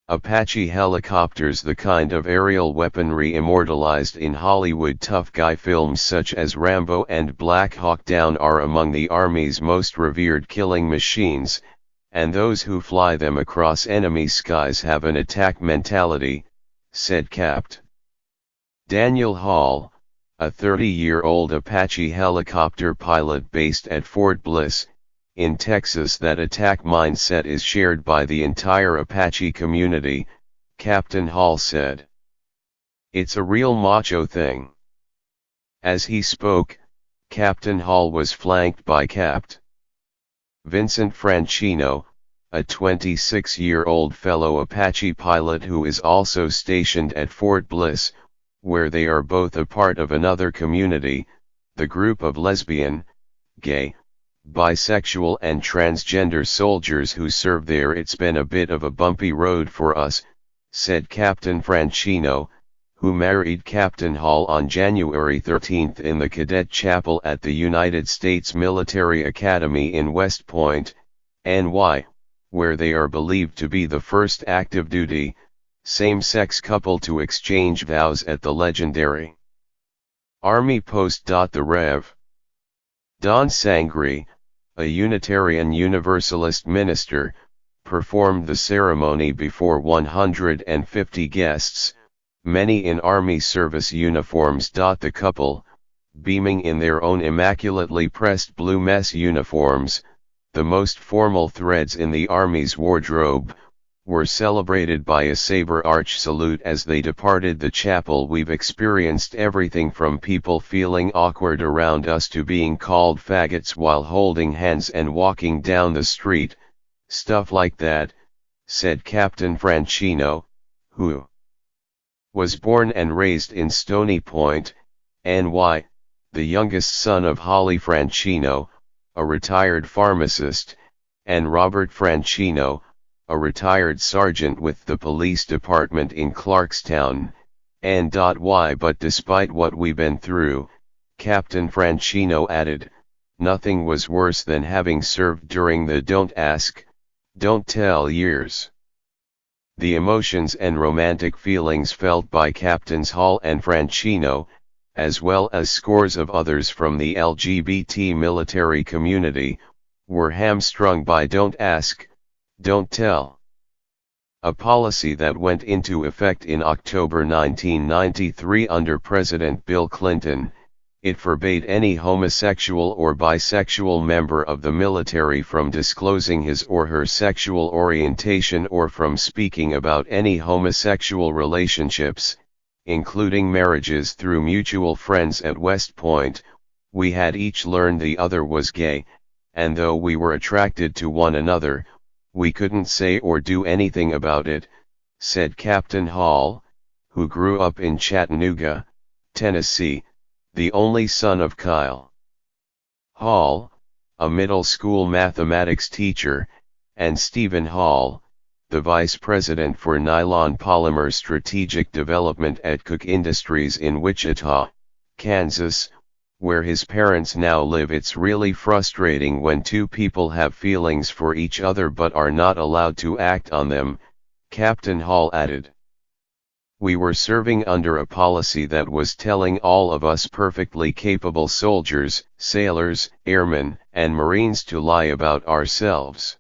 Apache helicopters, the kind of aerial weaponry immortalized in Hollywood tough guy films such as Rambo and Black Hawk Down, are among the Army's most revered killing machines, and those who fly them across enemy skies have an attack mentality, said Capt. Daniel Hall, a 30-year-old Apache helicopter pilot based at Fort Bliss, in Texas. That attack mindset is shared by the entire Apache community, Captain Hall said. It's a real macho thing. As he spoke, Captain Hall was flanked by Capt. Vincent Franchino, a 26-year-old fellow Apache pilot who is also stationed at Fort Bliss, where they are both a part of another community, the group of lesbian, gay, bisexual and transgender soldiers who serve there. It's been a bit of a bumpy road for us, said Captain Franchino, who married Captain Hall on January 13 in the Cadet Chapel at the United States Military Academy in West Point, NY, where they are believed to be the first active-duty, same-sex couple to exchange vows at the legendary Army post. The Rev. Don Sangri, a Unitarian Universalist minister, performed the ceremony before 150 guests, many in Army service uniforms. The couple, beaming in their own immaculately pressed blue mess uniforms, the most formal threads in the Army's wardrobe, were celebrated by a saber arch salute as they departed the chapel. We've experienced everything from people feeling awkward around us to being called faggots while holding hands and walking down the street, stuff like that, said Captain Franchino, who was born and raised in Stony Point, NY, the youngest son of Holly Franchino, a retired pharmacist, and Robert Franchino, a retired sergeant with the police department in Clarkstown, NY. But despite what we've been through, Captain Franchino added, nothing was worse than having served during the don't ask, don't tell years. The emotions and romantic feelings felt by Captains Hall and Franchino, as well as scores of others from the LGBT military community, were hamstrung by don't ask, don't tell. A policy that went into effect in October 1993 under President Bill Clinton. It forbade any homosexual or bisexual member of the military from disclosing his or her sexual orientation or from speaking about any homosexual relationships, including marriages through mutual friends. At West Point, we had each learned the other was gay, and though we were attracted to one another, we couldn't say or do anything about it, said Captain Hall, who grew up in Chattanooga, Tennessee, the only son of Kyle Hall, a middle school mathematics teacher, and Stephen Hall, the vice president for nylon polymer strategic development at Cook Industries in Wichita, Kansas, where his parents now live. It's really frustrating when two people have feelings for each other but are not allowed to act on them, Captain Hall added. We were serving under a policy that was telling all of us perfectly capable soldiers, sailors, airmen, and Marines to lie about ourselves.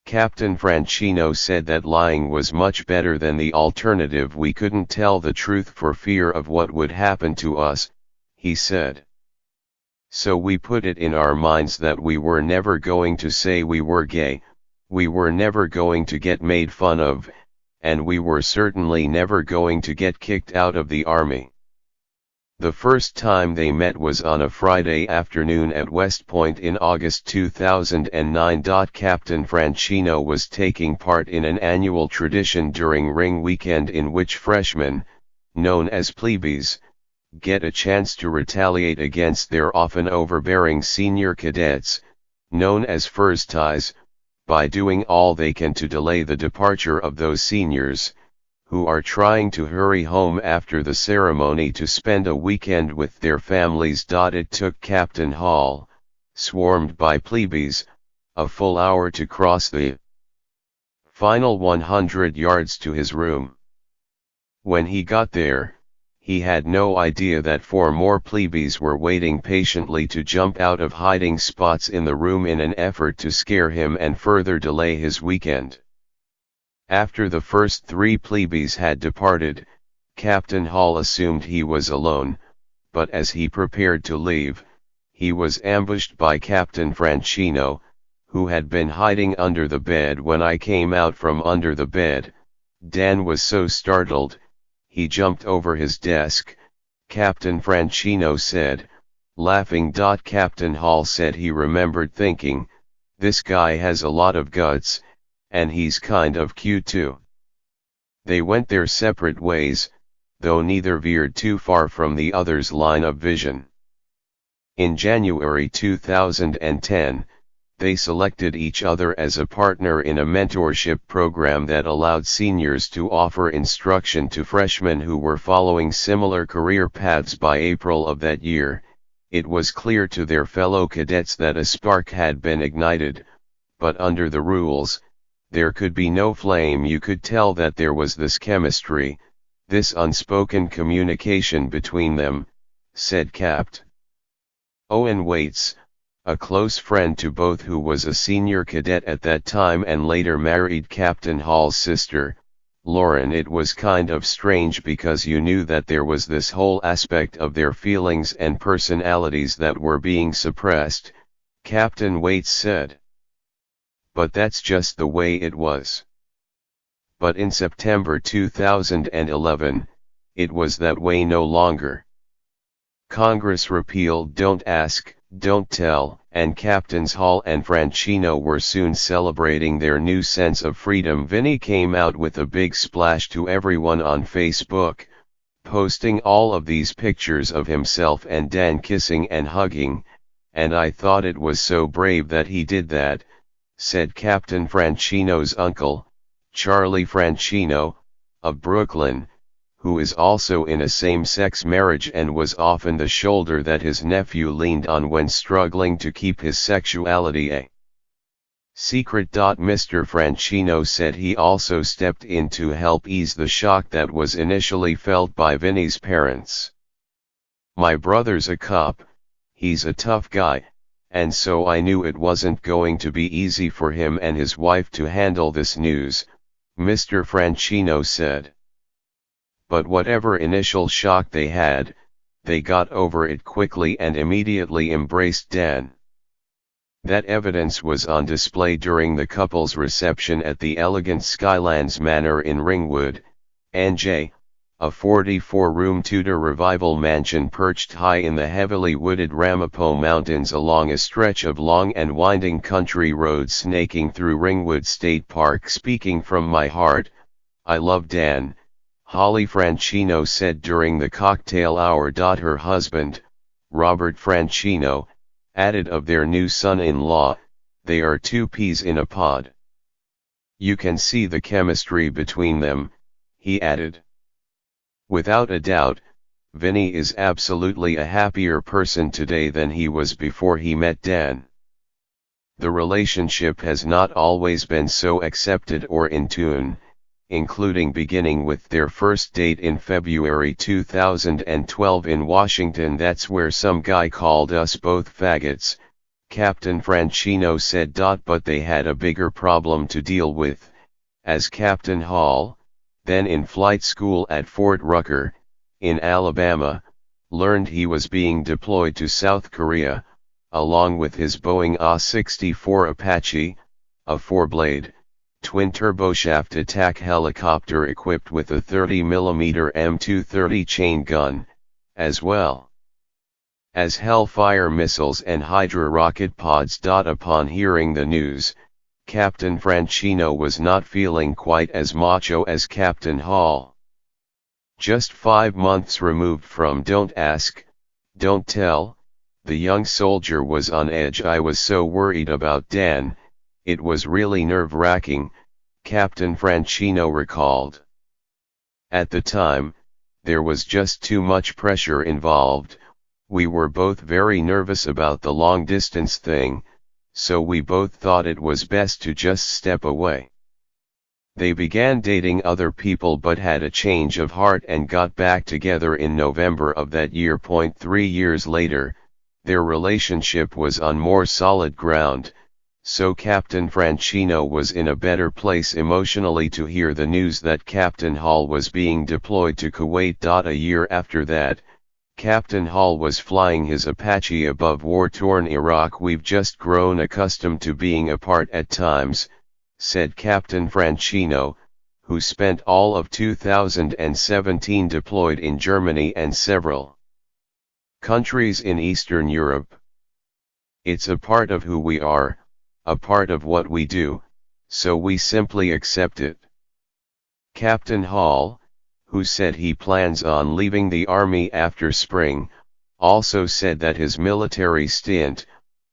Captain Franchino said that lying was much better than the alternative. We couldn't tell the truth for fear of what would happen to us, he said. So we put it in our minds that we were never going to say we were gay, we were never going to get made fun of, and we were certainly never going to get kicked out of the Army. The first time they met was on a Friday afternoon at West Point in August 2009. Captain Franchino was taking part in an annual tradition during Ring Weekend in which freshmen, known as plebes, get a chance to retaliate against their often overbearing senior cadets, known as firsties, by doing all they can to delay the departure of those seniors, who are trying to hurry home after the ceremony to spend a weekend with their families. It took Captain Hall, swarmed by plebes, a full hour to cross the Final 100 yards to his room. When he got there, he had no idea that 4 more plebeians were waiting patiently to jump out of hiding spots in the room in an effort to scare him and further delay his weekend. After the first 3 plebeians had departed, Captain Hall assumed he was alone, but as he prepared to leave, he was ambushed by Captain Franchino, who had been hiding under the bed when I came out from under the bed. Dan was so startled, he jumped over his desk, Captain Franchino said, laughing. Captain Hall said he remembered thinking, this guy has a lot of guts, and he's kind of cute too. They went their separate ways, though neither veered too far from the other's line of vision. In January 2010, they selected each other as a partner in a mentorship program that allowed seniors to offer instruction to freshmen who were following similar career paths. By April of that year, it was clear to their fellow cadets that a spark had been ignited, but under the rules, there could be no flame. You could tell that there was this chemistry, this unspoken communication between them, said Capt. Owen Waits, a close friend to both, who was a senior cadet at that time and later married Captain Hall's sister, Lauren. It was kind of strange because you knew that there was this whole aspect of their feelings and personalities that were being suppressed, Captain Waits said. But that's just the way it was. But in September 2011, it was that way no longer. Congress repealed Don't Ask, Don't Tell, and Captains Hall and Franchino were soon celebrating their new sense of freedom. Vinny came out with a big splash to everyone on Facebook, posting all of these pictures of himself and Dan kissing and hugging, and I thought it was so brave that he did that, said Captain Franchino's uncle, Charlie Franchino, of Brooklyn, who is also in a same-sex marriage and was often the shoulder that his nephew leaned on when struggling to keep his sexuality a secret. Mr. Franchino said he also stepped in to help ease the shock that was initially felt by Vinny's parents. My brother's a cop, he's a tough guy, and so I knew it wasn't going to be easy for him and his wife to handle this news, Mr. Franchino said. But whatever initial shock they had, they got over it quickly and immediately embraced Dan. That evidence was on display during the couple's reception at the elegant Skylands Manor in Ringwood, NJ, a 44-room Tudor Revival mansion perched high in the heavily wooded Ramapo Mountains along a stretch of long and winding country roads snaking through Ringwood State Park. Speaking from my heart, I love Dan, Holly Franchino said during the cocktail hour. Her husband, Robert Franchino, added of their new son-in-law, they are 2 peas in a pod. You can see the chemistry between them, he added. Without a doubt, Vinny is absolutely a happier person today than he was before he met Dan. The relationship has not always been so accepted or in tune, including beginning with their first date in February 2012 in Washington. That's where some guy called us both faggots, Captain Franchino said. But they had a bigger problem to deal with, as Captain Hall, then in flight school at Fort Rucker, in Alabama, learned he was being deployed to South Korea, along with his Boeing AH-64 Apache, a 4-blade, twin-turboshaft attack helicopter equipped with a 30mm M230 chain gun, as well as Hellfire missiles and Hydra rocket pods. Upon hearing the news, Captain Franchino was not feeling quite as macho as Captain Hall. Just 5 months removed from Don't Ask, Don't Tell, the young soldier was on edge. I was so worried about Dan, it was really nerve-wracking, Captain Franchino recalled. At the time, there was just too much pressure involved. We were both very nervous about the long-distance thing, so we both thought it was best to just step away. They began dating other people but had a change of heart and got back together in November of that year. 3 years later, their relationship was on more solid ground, so Captain Franchino was in a better place emotionally to hear the news that Captain Hall was being deployed to Kuwait. A year after that, Captain Hall was flying his Apache above war-torn Iraq. "We've just grown accustomed to being apart at times," said Captain Franchino, who spent all of 2017 deployed in Germany and several countries in Eastern Europe. "It's a part of who we are, a part of what we do, so we simply accept it." Captain Hall, who said he plans on leaving the Army after spring, also said that his military stint,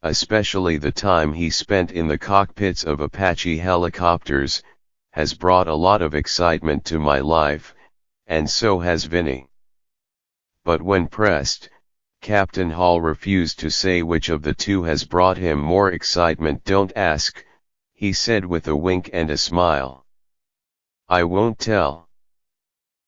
especially the time he spent in the cockpits of Apache helicopters, has brought a lot of excitement to my life, and so has Vinny. But when pressed, Captain Hall refused to say which of the two has brought him more excitement. "Don't ask," he said with a wink and a smile. "I won't tell."